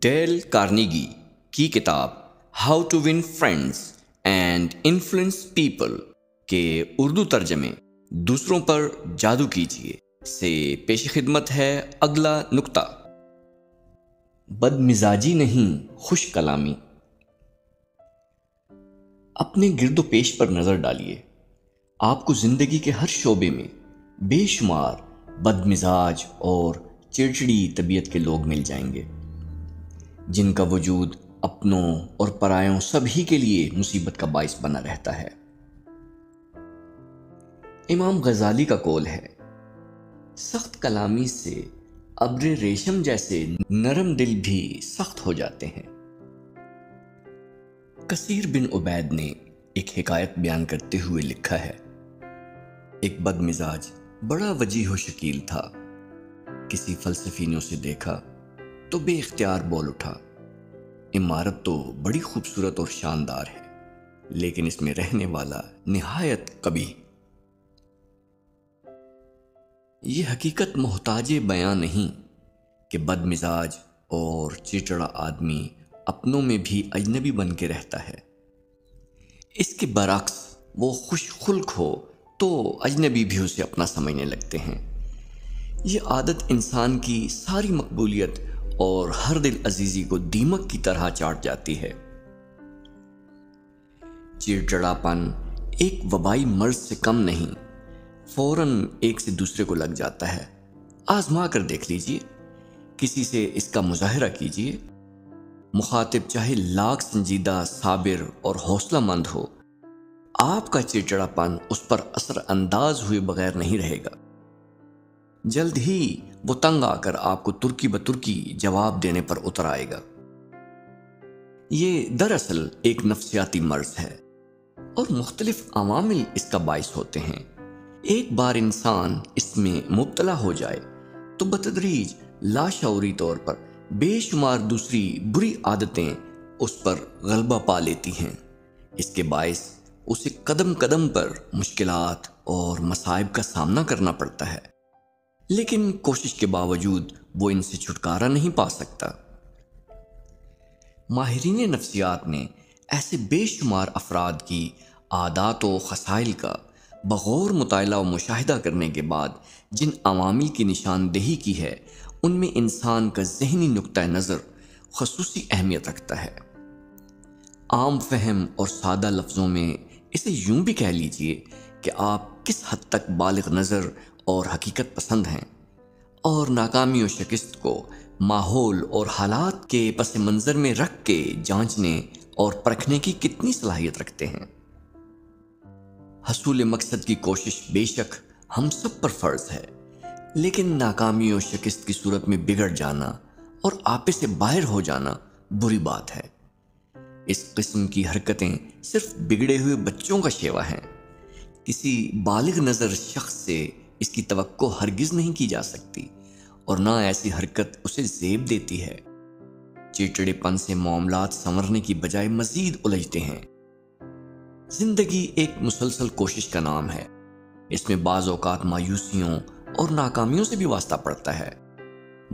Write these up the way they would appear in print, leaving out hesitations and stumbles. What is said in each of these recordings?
Deal Carnegie کی کتاب how to win friends and influence people کے اردو ترجمے دوسروں پر جادو کیجیے سے پیش خدمت ہے اگلا نکتہ۔ بد مزاجی نہیں، خوش کلامی۔ اپنے گرد و پیش پر نظر ڈالیے، آپ کو زندگی کے ہر شعبے میں بے شمار بد مزاج اور چڑچڑی طبیعت کے لوگ مل جائیں گے، جن کا وجود اپنوں اور پرایوں سبھی کے لیے مصیبت کا باعث بنا رہتا ہے۔ امام غزالی کا قول ہے، سخت کلامی سے ابر ریشم جیسے نرم دل بھی سخت ہو جاتے ہیں۔ کثیر بن عبید نے ایک حکایت بیان کرتے ہوئے لکھا ہے، ایک بد مزاج بڑا وجیح و شکیل تھا، کسی فلسفی نے اسے دیکھا تو بے اختیار بول اٹھا، عمارت تو بڑی خوبصورت اور شاندار ہے، لیکن اس میں رہنے والا نہایت قبیح۔ یہ حقیقت محتاج بیان نہیں کہ بد مزاج اور چڑچڑا آدمی اپنوں میں بھی اجنبی بن کے رہتا ہے۔ اس کے برعکس وہ خوش خلق ہو تو اجنبی بھی اسے اپنا سمجھنے لگتے ہیں۔ یہ عادت انسان کی ساری مقبولیت اور ہر دل عزیزی کو دیمک کی طرح چاٹ جاتی ہے۔ چڑچڑاپن ایک وبائی مرض سے کم نہیں، فوراً ایک سے دوسرے کو لگ جاتا ہے۔ آزما کر دیکھ لیجئے، کسی سے اس کا مظاہرہ کیجئے، مخاطب چاہے لاکھ سنجیدہ، صابر اور حوصلہ مند ہو، آپ کا چڑچڑاپن اس پر اثر انداز ہوئے بغیر نہیں رہے گا۔ جلد ہی وہ تنگ آ کر آپ کو ترکی بترکی جواب دینے پر اتر آئے گا۔ یہ دراصل ایک نفسیاتی مرض ہے اور مختلف عوامل اس کا باعث ہوتے ہیں۔ ایک بار انسان اس میں مبتلا ہو جائے تو بتدریج لاشعوری طور پر بے شمار دوسری بری عادتیں اس پر غلبہ پا لیتی ہیں۔ اس کے باعث اسے قدم قدم پر مشکلات اور مصائب کا سامنا کرنا پڑتا ہے، لیکن کوشش کے باوجود وہ ان سے چھٹکارا نہیں پا سکتا۔ ماہرین نفسیات نے ایسے بے شمار افراد کی عادات و خصائل کا بغور مطالعہ و مشاہدہ کرنے کے بعد جن عوامل کی نشاندہی کی ہے، ان میں انسان کا ذہنی نقطہ نظر خصوصی اہمیت رکھتا ہے۔ عام فہم اور سادہ لفظوں میں اسے یوں بھی کہہ لیجئے کہ آپ کس حد تک بالغ نظر اور حقیقت پسند ہیں، اور ناکامی و شکست کو ماحول اور حالات کے پس منظر میں رکھ کے جانچنے اور پرکھنے کی کتنی صلاحیت رکھتے ہیں۔ حصول مقصد کی کوشش بے شک ہم سب پر فرض ہے، لیکن ناکامی و شکست کی صورت میں بگڑ جانا اور آپے سے باہر ہو جانا بری بات ہے۔ اس قسم کی حرکتیں صرف بگڑے ہوئے بچوں کا شیوا ہیں۔ کسی بالغ نظر شخص سے اس کی توقع ہرگز نہیں کی جا سکتی، اور نہ ایسی حرکت اسے زیب دیتی ہے۔ چڑچڑے پن سے معاملات سنورنے کی بجائے مزید الجھتے ہیں۔ زندگی ایک مسلسل کوشش کا نام ہے، اس میں بعض اوقات مایوسیوں اور ناکامیوں سے بھی واسطہ پڑتا ہے۔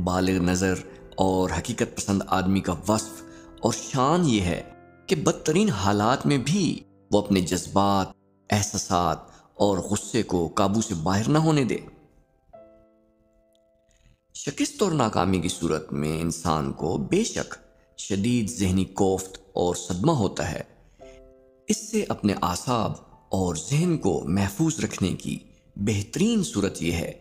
بالغ نظر اور حقیقت پسند آدمی کا وصف اور شان یہ ہے کہ بدترین حالات میں بھی وہ اپنے جذبات، احساسات اور غصے کو قابو سے باہر نہ ہونے دے۔ شکست اور ناکامی کی صورت میں انسان کو بے شک شدید ذہنی کوفت اور صدمہ ہوتا ہے۔ اس سے اپنے اعصاب اور ذہن کو محفوظ رکھنے کی بہترین صورت یہ ہے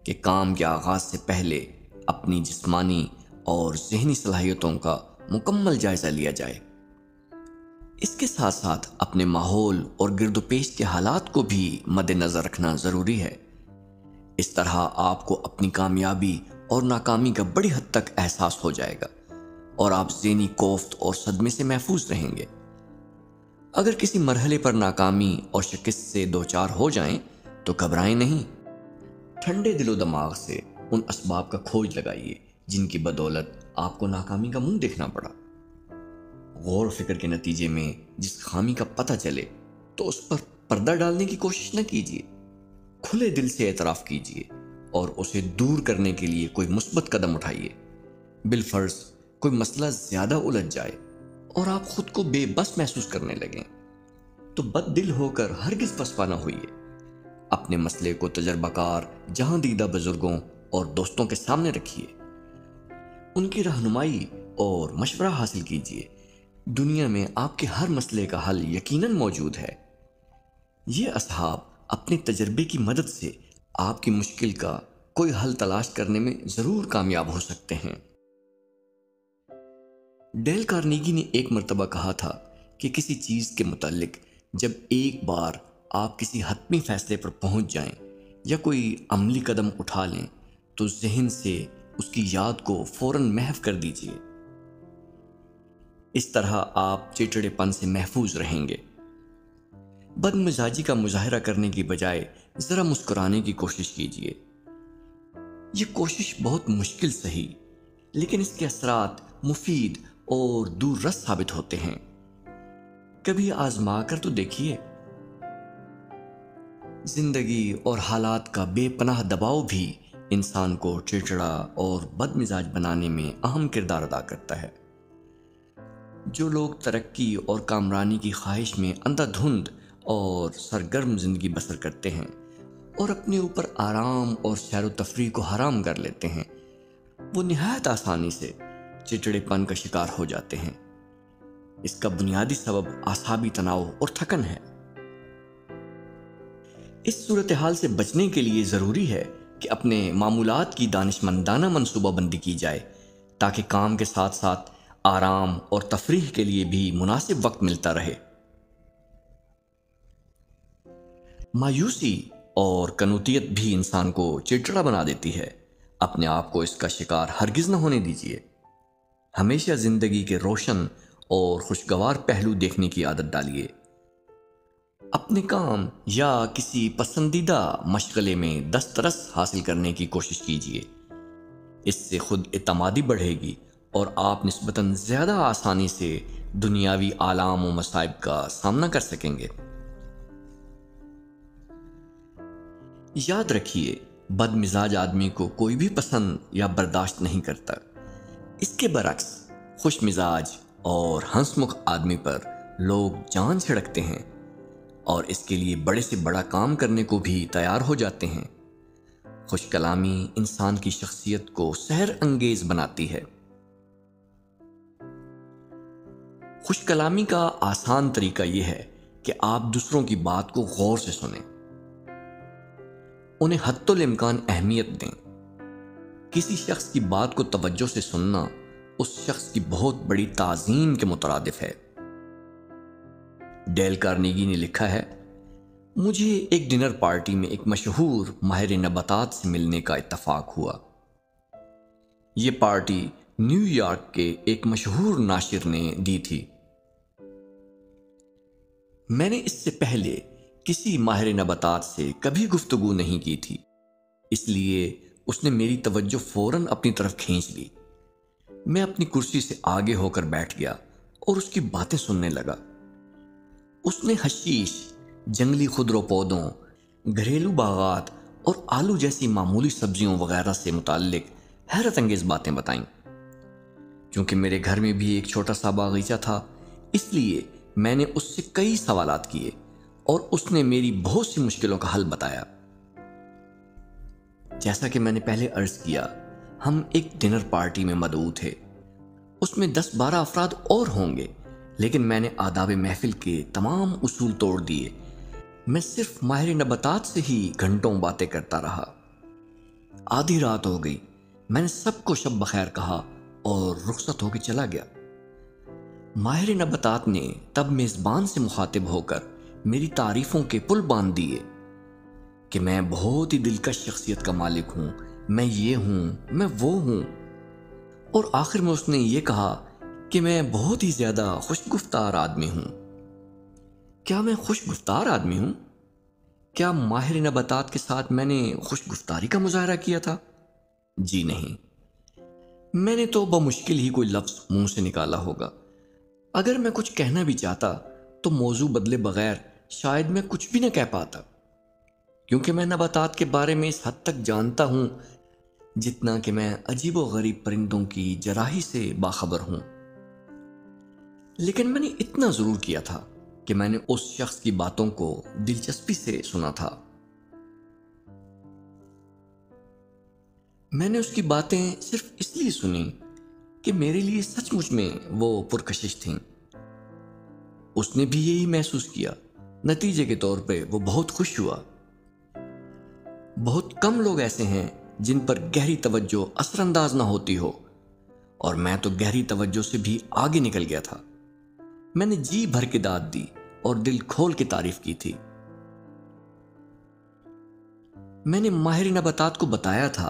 کہ کام کے آغاز سے پہلے اپنی جسمانی اور ذہنی صلاحیتوں کا مکمل جائزہ لیا جائے۔ اس کے ساتھ ساتھ اپنے ماحول اور گرد و پیش کے حالات کو بھی مد نظر رکھنا ضروری ہے۔ اس طرح آپ کو اپنی کامیابی اور ناکامی کا بڑی حد تک احساس ہو جائے گا اور آپ ذہنی کوفت اور صدمے سے محفوظ رہیں گے۔ اگر کسی مرحلے پر ناکامی اور شکست سے دوچار ہو جائیں تو گھبرائیں نہیں، ٹھنڈے دل و دماغ سے ان اسباب کا کھوج لگائیے جن کی بدولت آپ کو ناکامی کا منہ دیکھنا پڑا۔ غور و فکر کے نتیجے میں جس خامی کا پتہ چلے تو اس پر پردہ ڈالنے کی کوشش نہ کیجیے، کھلے دل سے اعتراف کیجیے اور اسے دور کرنے کے لیے کوئی مثبت قدم اٹھائیے۔ بالفرض کوئی مسئلہ زیادہ الجھ جائے اور آپ خود کو بے بس محسوس کرنے لگیں تو بد دل ہو کر ہرگز پسپا نہ ہوئیے۔ اپنے مسئلے کو تجربہ کار جہاں دیدہ بزرگوں اور دوستوں کے سامنے رکھیے، ان کی رہنمائی اور مشورہ حاصل کیجیے۔ دنیا میں آپ کے ہر مسئلے کا حل یقیناً موجود ہے۔ یہ اصحاب اپنے تجربے کی مدد سے آپ کی مشکل کا کوئی حل تلاش کرنے میں ضرور کامیاب ہو سکتے ہیں۔ ڈیل کارنیگی نے ایک مرتبہ کہا تھا کہ کسی چیز کے متعلق جب ایک بار آپ کسی حتمی فیصلے پر پہنچ جائیں یا کوئی عملی قدم اٹھا لیں تو ذہن سے اس کی یاد کو فوراً محو کر دیجیے۔ اس طرح آپ چڑچڑے پن سے محفوظ رہیں گے۔ بد مزاجی کا مظاہرہ کرنے کی بجائے ذرا مسکرانے کی کوشش کیجیے۔ یہ کوشش بہت مشکل سہی، لیکن اس کے اثرات مفید اور دور رس ثابت ہوتے ہیں۔ کبھی آزما کر تو دیکھیے۔ زندگی اور حالات کا بے پناہ دباؤ بھی انسان کو چڑچڑا اور بد مزاج بنانے میں اہم کردار ادا کرتا ہے۔ جو لوگ ترقی اور کامرانی کی خواہش میں اندھا دھند اور سرگرم زندگی بسر کرتے ہیں اور اپنے اوپر آرام اور سیر و تفریح کو حرام کر لیتے ہیں، وہ نہایت آسانی سے چڑچڑے پن کا شکار ہو جاتے ہیں۔ اس کا بنیادی سبب اعصابی تناؤ اور تھکن ہے۔ اس صورتحال سے بچنے کے لیے ضروری ہے کہ اپنے معمولات کی دانشمندانہ منصوبہ بندی کی جائے تاکہ کام کے ساتھ ساتھ آرام اور تفریح کے لیے بھی مناسب وقت ملتا رہے۔ مایوسی اور کنوتیت بھی انسان کو چڑچڑا بنا دیتی ہے۔ اپنے آپ کو اس کا شکار ہرگز نہ ہونے دیجیے۔ ہمیشہ زندگی کے روشن اور خوشگوار پہلو دیکھنے کی عادت ڈالیے۔ اپنے کام یا کسی پسندیدہ مشغلے میں دسترس حاصل کرنے کی کوشش کیجیے۔ اس سے خود اعتمادی بڑھے گی اور آپ نسبتاً زیادہ آسانی سے دنیاوی آلام و مصائب کا سامنا کر سکیں گے۔ یاد رکھیے، بد مزاج آدمی کو کوئی بھی پسند یا برداشت نہیں کرتا۔ اس کے برعکس خوش مزاج اور ہنس مکھ آدمی پر لوگ جان چھڑکتے ہیں اور اس کے لیے بڑے سے بڑا کام کرنے کو بھی تیار ہو جاتے ہیں۔ خوش کلامی انسان کی شخصیت کو سحر انگیز بناتی ہے۔ خوش کلامی کا آسان طریقہ یہ ہے کہ آپ دوسروں کی بات کو غور سے سنیں، انہیں حتی الامکان اہمیت دیں۔ کسی شخص کی بات کو توجہ سے سننا اس شخص کی بہت بڑی تعظیم کے مترادف ہے۔ ڈیل کارنیگی نے لکھا ہے، مجھے ایک ڈنر پارٹی میں ایک مشہور ماہر نباتات سے ملنے کا اتفاق ہوا۔ یہ پارٹی نیو یارک کے ایک مشہور ناشر نے دی تھی۔ میں نے اس سے پہلے کسی ماہر نباتات سے کبھی گفتگو نہیں کی تھی، اس لیے اس نے میری توجہ فوراً اپنی طرف کھینچ لی۔ میں اپنی کرسی سے آگے ہو کر بیٹھ گیا اور اس کی باتیں سننے لگا۔ اس نے حشیش، جنگلی خضر و پودوں، گھریلو باغات اور آلو جیسی معمولی سبزیوں وغیرہ سے متعلق حیرت انگیز باتیں بتائیں۔ چونکہ میرے گھر میں بھی ایک چھوٹا سا باغیچہ تھا، اس لیے میں نے اس سے کئی سوالات کیے اور اس نے میری بہت سی مشکلوں کا حل بتایا۔ جیسا کہ میں نے پہلے عرض کیا، ہم ایک ڈنر پارٹی میں مدعو تھے۔ اس میں 10-12 افراد اور ہوں گے، لیکن میں نے آداب محفل کے تمام اصول توڑ دیے۔ میں صرف ماہر نباتات سے ہی گھنٹوں باتیں کرتا رہا۔ آدھی رات ہو گئی، میں نے سب کو شب بخیر کہا اور رخصت ہو کے چلا گیا۔ ماہر نباتات نے تب میزبان سے مخاطب ہو کر میری تعریفوں کے پل باندھ دیے کہ میں بہت ہی دلکش شخصیت کا مالک ہوں، میں یہ ہوں، میں وہ ہوں، اور آخر میں اس نے یہ کہا کہ میں بہت ہی زیادہ خوش گفتار آدمی ہوں۔ کیا میں خوش گفتار آدمی ہوں؟ کیا ماہر نباتات کے ساتھ میں نے خوش گفتاری کا مظاہرہ کیا تھا؟ جی نہیں، میں نے تو بمشکل ہی کوئی لفظ منہ سے نکالا ہوگا۔ اگر میں کچھ کہنا بھی چاہتا تو موضوع بدلے بغیر شاید میں کچھ بھی نہ کہہ پاتا، کیونکہ میں نباتات کے بارے میں اس حد تک جانتا ہوں جتنا کہ میں عجیب و غریب پرندوں کی جراحی سے باخبر ہوں۔ لیکن میں نے اتنا ضرور کیا تھا کہ میں نے اس شخص کی باتوں کو دلچسپی سے سنا تھا۔ میں نے اس کی باتیں صرف اس لیے سنی کہ میرے لیے سچ مچ میں وہ پرکشش تھیں۔ اس نے بھی یہی محسوس کیا۔ نتیجے کے طور پہ وہ بہت خوش ہوا۔ بہت کم لوگ ایسے ہیں جن پر گہری توجہ اثر انداز نہ ہوتی ہو، اور میں تو گہری توجہ سے بھی آگے نکل گیا تھا۔ میں نے جی بھر کے داد دی اور دل کھول کے تعریف کی تھی۔ میں نے ماہر نباتات کو بتایا تھا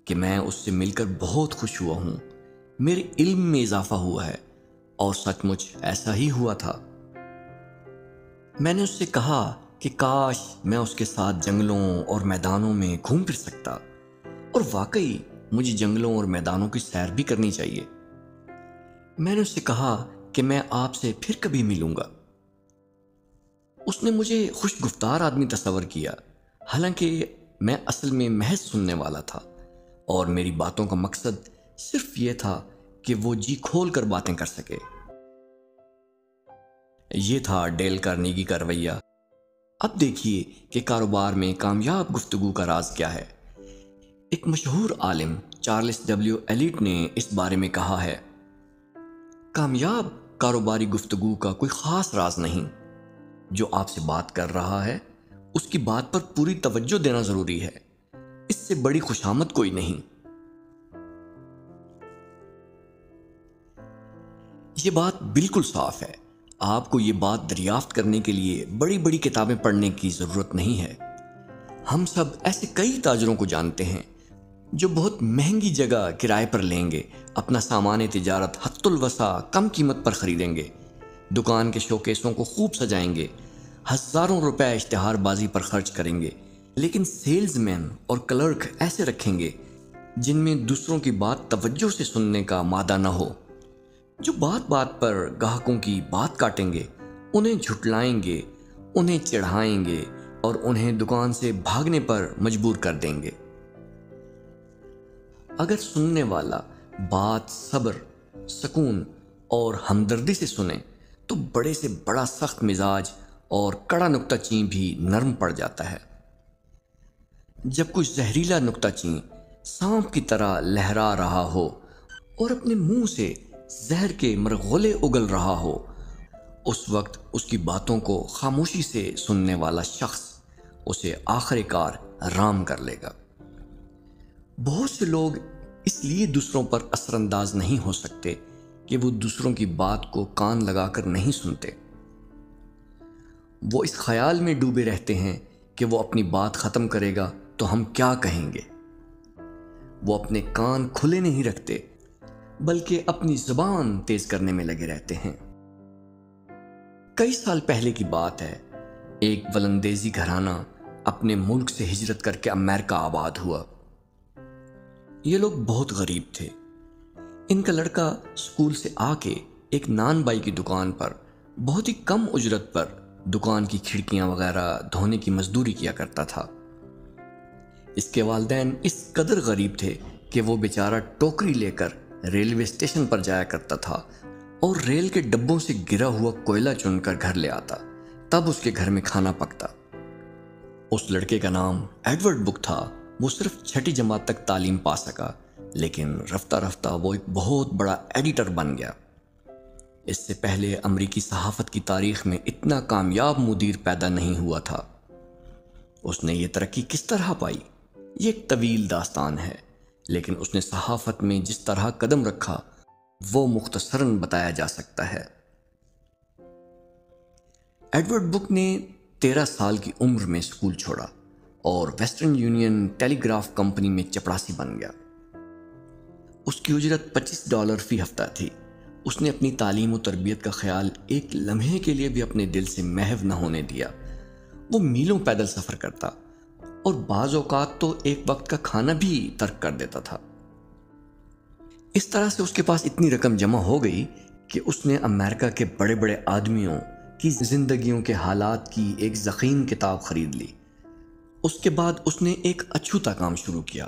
کہ میں اس سے مل کر بہت خوش ہوا ہوں، میرے علم میں اضافہ ہوا ہے، اور سچ مچ ایسا ہی ہوا تھا۔ میں نے اس سے کہا کہ کاش میں اس کے ساتھ جنگلوں اور میدانوں میں گھوم پھر سکتا، اور واقعی مجھے جنگلوں اور میدانوں کی سیر بھی کرنی چاہیے۔ میں نے اس سے کہا کہ میں آپ سے پھر کبھی ملوں گا۔ اس نے مجھے خوش گفتار آدمی تصور کیا، حالانکہ میں اصل میں محض سننے والا تھا، اور میری باتوں کا مقصد صرف یہ تھا کہ وہ جی کھول کر باتیں کر سکے۔ یہ تھا ڈیل کارنیگی کا رویہ۔ اب دیکھیے کہ کاروبار میں کامیاب گفتگو کا راز کیا ہے۔ ایک مشہور عالم چارلس ڈبلیو ایلیٹ نے اس بارے میں کہا ہے، کامیاب کاروباری گفتگو کا کوئی خاص راز نہیں۔ جو آپ سے بات کر رہا ہے اس کی بات پر پوری توجہ دینا ضروری ہے، اس سے بڑی خوشامد کوئی نہیں۔ یہ بات بالکل صاف ہے۔ آپ کو یہ بات دریافت کرنے کے لیے بڑی بڑی کتابیں پڑھنے کی ضرورت نہیں ہے۔ ہم سب ایسے کئی تاجروں کو جانتے ہیں جو بہت مہنگی جگہ کرائے پر لیں گے، اپنا سامان تجارت حت الوسع کم قیمت پر خریدیں گے، دکان کے شوکیسوں کو خوب سجائیں گے، ہزاروں روپے اشتہار بازی پر خرچ کریں گے، لیکن سیلز مین اور کلرک ایسے رکھیں گے جن میں دوسروں کی بات توجہ سے سننے کا مادہ نہ ہو، جو بات بات پر گاہکوں کی بات کاٹیں گے، انہیں جھٹلائیں گے، انہیں چڑھائیں گے اور انہیں دکان سے بھاگنے پر مجبور کر دیں گے۔ اگر سننے والا بات صبر، سکون اور ہمدردی سے سنے تو بڑے سے بڑا سخت مزاج اور کڑا نکتہ چین بھی نرم پڑ جاتا ہے۔ جب کچھ زہریلا نکتہ چین سانپ کی طرح لہرا رہا ہو اور اپنے منہ سے زہر کے مرغلے اگل رہا ہو، اس وقت اس کی باتوں کو خاموشی سے سننے والا شخص اسے آخر کار رام کر لے گا۔ بہت سے لوگ اس لیے دوسروں پر اثر انداز نہیں ہو سکتے کہ وہ دوسروں کی بات کو کان لگا کر نہیں سنتے۔ وہ اس خیال میں ڈوبے رہتے ہیں کہ وہ اپنی بات ختم کرے گا تو ہم کیا کہیں گے۔ وہ اپنے کان کھلے نہیں رکھتے بلکہ اپنی زبان تیز کرنے میں لگے رہتے ہیں۔ کئی سال پہلے کی بات ہے، ایک ولندیزی گھرانہ اپنے ملک سے ہجرت کر کے امریکہ آباد ہوا۔ یہ لوگ بہت غریب تھے۔ ان کا لڑکا اسکول سے آ کے ایک نان بائی کی دکان پر بہت ہی کم اجرت پر دکان کی کھڑکیاں وغیرہ دھونے کی مزدوری کیا کرتا تھا۔ اس کے والدین اس قدر غریب تھے کہ وہ بیچارہ ٹوکری لے کر ریلوے اسٹیشن پر جایا کرتا تھا اور ریل کے ڈبوں سے گرا ہوا کوئلہ چن کر گھر لے آتا، تب اس کے گھر میں کھانا پکتا۔ اس لڑکے کا نام ایڈورڈ بک تھا۔ وہ صرف 6 جماعت تک تعلیم پا سکا، لیکن رفتہ رفتہ وہ ایک بہت بڑا ایڈیٹر بن گیا۔ اس سے پہلے امریکی صحافت کی تاریخ میں اتنا کامیاب مدیر پیدا نہیں ہوا تھا۔ اس نے یہ ترقی کس طرح پائی، یہ ایک طویل داستان ہے، لیکن اس نے صحافت میں جس طرح قدم رکھا وہ مختصراً بتایا جا سکتا ہے۔ ایڈورڈ بک نے 13 سال کی عمر میں اسکول چھوڑا اور ویسٹرن یونین ٹیلی گراف کمپنی میں چپڑاسی بن گیا۔ اس کی اجرت $25 فی ہفتہ تھی۔ اس نے اپنی تعلیم و تربیت کا خیال ایک لمحے کے لیے بھی اپنے دل سے محو نہ ہونے دیا۔ وہ میلوں پیدل سفر کرتا اور بعض اوقات تو ایک وقت کا کھانا بھی ترک کر دیتا تھا۔ اس طرح سے اس کے پاس اتنی رقم جمع ہو گئی کہ اس نے امریکہ کے بڑے بڑے آدمیوں کی زندگیوں کے حالات کی ایک ضخیم کتاب خرید لی۔ اس کے بعد اس نے ایک اچھوتا کام شروع کیا۔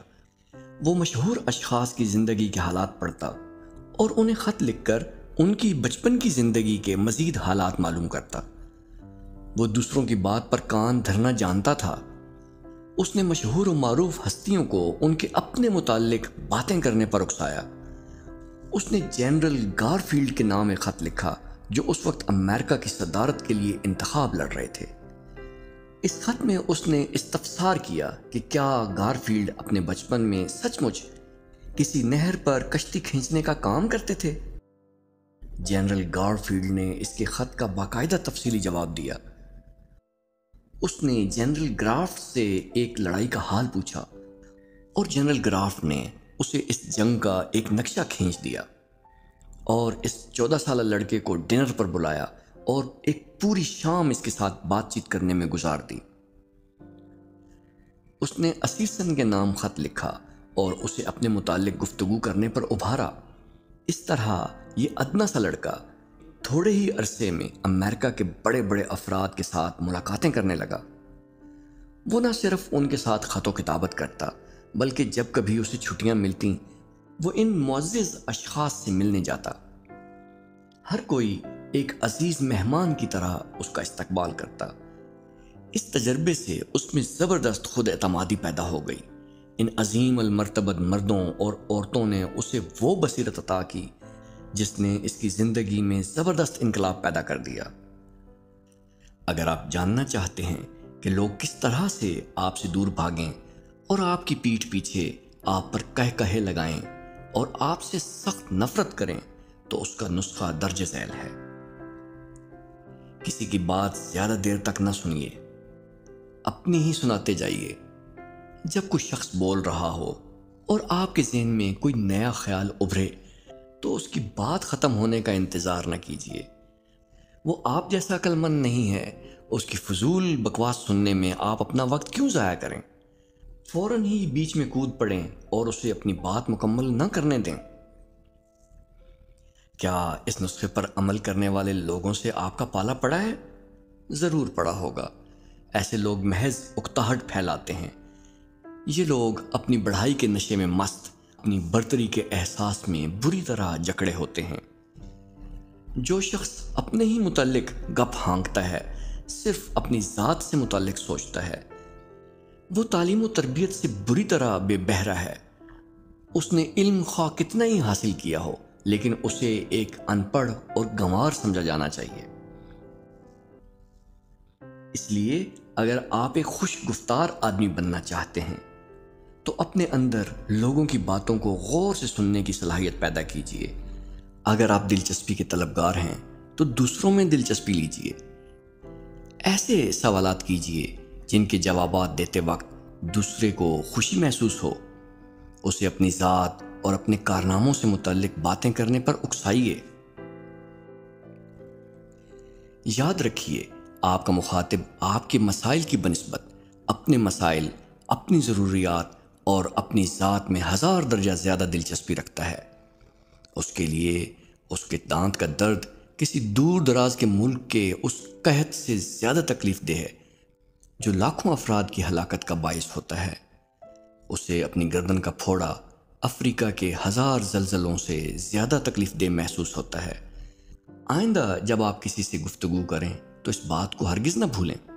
وہ مشہور اشخاص کی زندگی کے حالات پڑھتا اور انہیں خط لکھ کر ان کی بچپن کی زندگی کے مزید حالات معلوم کرتا۔ وہ دوسروں کی بات پر کان دھرنا جانتا تھا۔ اس نے مشہور و معروف ہستیوں کو ان کے اپنے متعلق باتیں کرنے پر اکسایا۔ اس نے جنرل گارفیلڈ کے نام ایک خط لکھا جو اس وقت امریکہ کی صدارت کے لیے انتخاب لڑ رہے تھے۔ اس خط میں اس نے استفسار کیا کہ کیا گارفیلڈ اپنے بچپن میں سچ مچ کسی نہر پر کشتی کھینچنے کا کام کرتے تھے۔ جنرل گارفیلڈ نے اس کے خط کا باقاعدہ تفصیلی جواب دیا۔ اس نے جنرل گرافٹ سے ایک لڑائی کا حال پوچھا اور جنرل گرافٹ نے اسے اس جنگ کا ایک نقشہ کھینچ دیا اور اس 14 سالہ لڑکے کو ڈنر پر بلایا اور ایک پوری شام اس کے ساتھ بات چیت کرنے میں گزار دی۔ اس نے اسیسن کے نام خط لکھا اور اسے اپنے متعلق گفتگو کرنے پر ابھارا۔ اس طرح یہ ادنا سا لڑکا تھوڑے ہی عرصے میں امریکہ کے بڑے بڑے افراد کے ساتھ ملاقاتیں کرنے لگا۔ وہ نہ صرف ان کے ساتھ خط و کتابت کرتا بلکہ جب کبھی اسے چھٹیاں ملتیں وہ ان معزز اشخاص سے ملنے جاتا۔ ہر کوئی ایک عزیز مہمان کی طرح اس کا استقبال کرتا۔ اس تجربے سے اس میں زبردست خود اعتمادی پیدا ہو گئی۔ ان عظیم المرتبت مردوں اور عورتوں نے اسے وہ بصیرت عطا کی جس نے اس کی زندگی میں زبردست انقلاب پیدا کر دیا۔ اگر آپ جاننا چاہتے ہیں کہ لوگ کس طرح سے آپ سے دور بھاگیں اور آپ کی پیٹھ پیچھے آپ پر کہے لگائیں اور آپ سے سخت نفرت کریں تو اس کا نسخہ درج ذیل ہے۔ کسی کی بات زیادہ دیر تک نہ سنیے، اپنی ہی سناتے جائیے۔ جب کوئی شخص بول رہا ہو اور آپ کے ذہن میں کوئی نیا خیال ابھرے تو اس کی بات ختم ہونے کا انتظار نہ کیجیے۔ وہ آپ جیسا عقل مند نہیں ہے، اس کی فضول بکواس سننے میں آپ اپنا وقت کیوں ضائع کریں؟ فوراً ہی بیچ میں کود پڑیں اور اسے اپنی بات مکمل نہ کرنے دیں۔ کیا اس نسخے پر عمل کرنے والے لوگوں سے آپ کا پالا پڑا ہے؟ ضرور پڑا ہوگا۔ ایسے لوگ محض اکتاہٹ پھیلاتے ہیں۔ یہ لوگ اپنی بڑھائی کے نشے میں مست، اپنی برتری کے احساس میں بری طرح جکڑے ہوتے ہیں۔ جو شخص اپنے ہی متعلق گپ ہانکتا ہے، صرف اپنی ذات سے متعلق سوچتا ہے، وہ تعلیم و تربیت سے بری طرح بے بہرہ ہے۔ اس نے علم خواہ کتنا ہی حاصل کیا ہو لیکن اسے ایک ان پڑھ اور گنوار سمجھا جانا چاہیے۔ اس لیے اگر آپ ایک خوش گفتار آدمی بننا چاہتے ہیں تو اپنے اندر لوگوں کی باتوں کو غور سے سننے کی صلاحیت پیدا کیجیے۔ اگر آپ دلچسپی کے طلبگار ہیں تو دوسروں میں دلچسپی لیجیے۔ ایسے سوالات کیجیے جن کے جوابات دیتے وقت دوسرے کو خوشی محسوس ہو۔ اسے اپنی ذات اور اپنے کارناموں سے متعلق باتیں کرنے پر اکسائیے۔ یاد رکھیے، آپ کا مخاطب آپ کے مسائل کی بنسبت اپنے مسائل، اپنی ضروریات اور اپنی ذات میں 1000 درجہ زیادہ دلچسپی رکھتا ہے۔ اس کے لیے اس کے دانت کا درد کسی دور دراز کے ملک کے اس قحط سے زیادہ تکلیف دہ ہے جو لاکھوں افراد کی ہلاکت کا باعث ہوتا ہے۔ اسے اپنی گردن کا پھوڑا افریقہ کے 1000 زلزلوں سے زیادہ تکلیف دہ محسوس ہوتا ہے۔ آئندہ جب آپ کسی سے گفتگو کریں تو اس بات کو ہرگز نہ بھولیں۔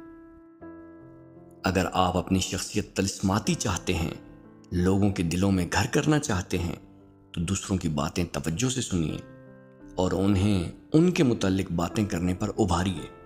اگر آپ اپنی شخصیت طلسماتی چاہتے ہیں، لوگوں کے دلوں میں گھر کرنا چاہتے ہیں تو دوسروں کی باتیں توجہ سے سنیے اور انہیں ان کے متعلق باتیں کرنے پر ابھاریے۔